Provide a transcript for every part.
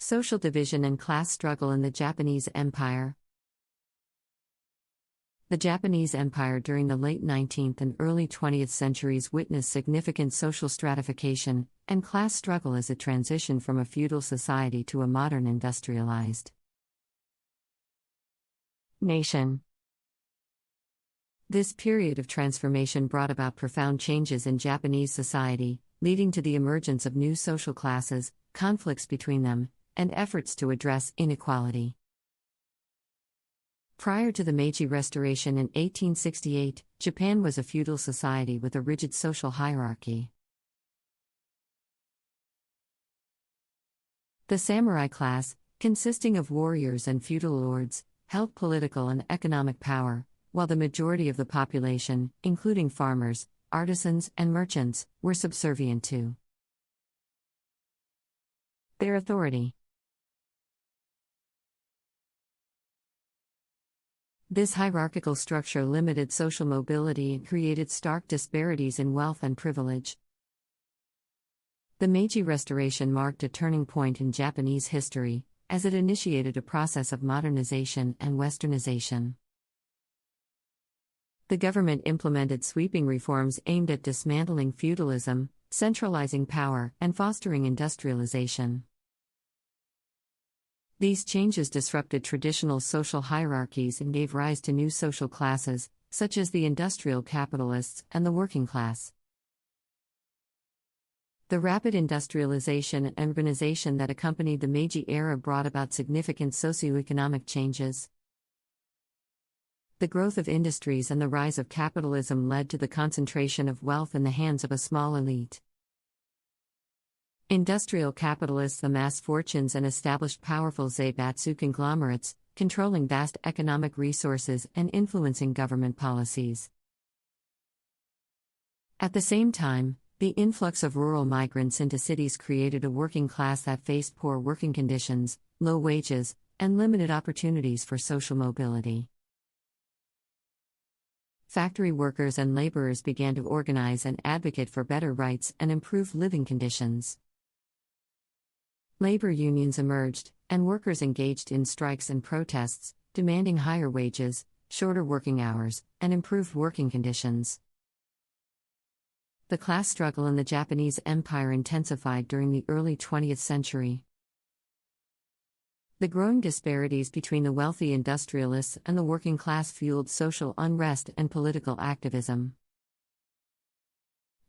Social division and class struggle in the Japanese Empire. The Japanese Empire during the late 19th and early 20th centuries witnessed significant social stratification and class struggle as it transitioned from a feudal society to a modern industrialized nation. This period of transformation brought about profound changes in Japanese society, leading to the emergence of new social classes, conflicts between them, and efforts to address inequality. Prior to the Meiji Restoration in 1868, Japan was a feudal society with a rigid social hierarchy. The samurai class, consisting of warriors and feudal lords, held political and economic power, while the majority of the population, including farmers, artisans, and merchants, were subservient to their authority. This hierarchical structure limited social mobility and created stark disparities in wealth and privilege. The Meiji Restoration marked a turning point in Japanese history, as it initiated a process of modernization and westernization. The government implemented sweeping reforms aimed at dismantling feudalism, centralizing power, and fostering industrialization. These changes disrupted traditional social hierarchies and gave rise to new social classes, such as the industrial capitalists and the working class. The rapid industrialization and urbanization that accompanied the Meiji era brought about significant socioeconomic changes. The growth of industries and the rise of capitalism led to the concentration of wealth in the hands of a small elite. Industrial capitalists amassed fortunes and established powerful zaibatsu conglomerates, controlling vast economic resources and influencing government policies. At the same time, the influx of rural migrants into cities created a working class that faced poor working conditions, low wages, and limited opportunities for social mobility. Factory workers and laborers began to organize and advocate for better rights and improved living conditions. Labor unions emerged, and workers engaged in strikes and protests, demanding higher wages, shorter working hours, and improved working conditions. The class struggle in the Japanese Empire intensified during the early 20th century. The growing disparities between the wealthy industrialists and the working class fueled social unrest and political activism.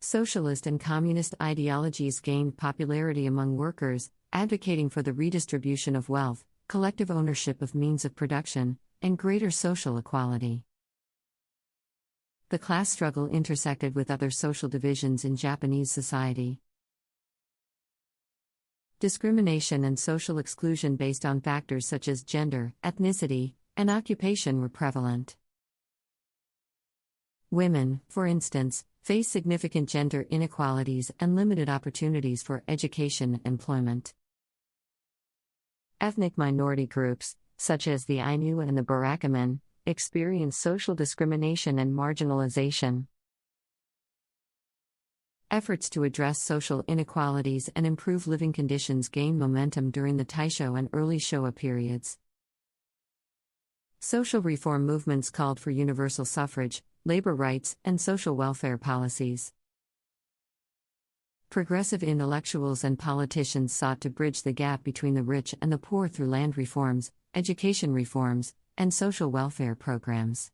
Socialist and communist ideologies gained popularity among workers, advocating for the redistribution of wealth, collective ownership of means of production, and greater social equality. The class struggle intersected with other social divisions in Japanese society. Discrimination and social exclusion based on factors such as gender, ethnicity, and occupation were prevalent. Women, for instance, faced significant gender inequalities and limited opportunities for education and employment. Ethnic minority groups, such as the Ainu and the Barakuman, experienced social discrimination and marginalization. Efforts to address social inequalities and improve living conditions gained momentum during the Taisho and early Showa periods. Social reform movements called for universal suffrage, labor rights, and social welfare policies. Progressive intellectuals and politicians sought to bridge the gap between the rich and the poor through land reforms, education reforms, and social welfare programs.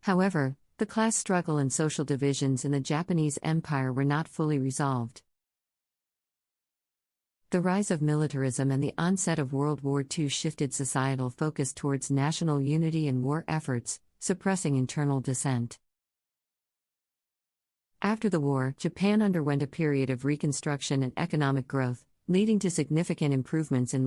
However, the class struggle and social divisions in the Japanese Empire were not fully resolved. The rise of militarism and the onset of World War II shifted societal focus towards national unity and war efforts, suppressing internal dissent. After the war, Japan underwent a period of reconstruction and economic growth, leading to significant improvements in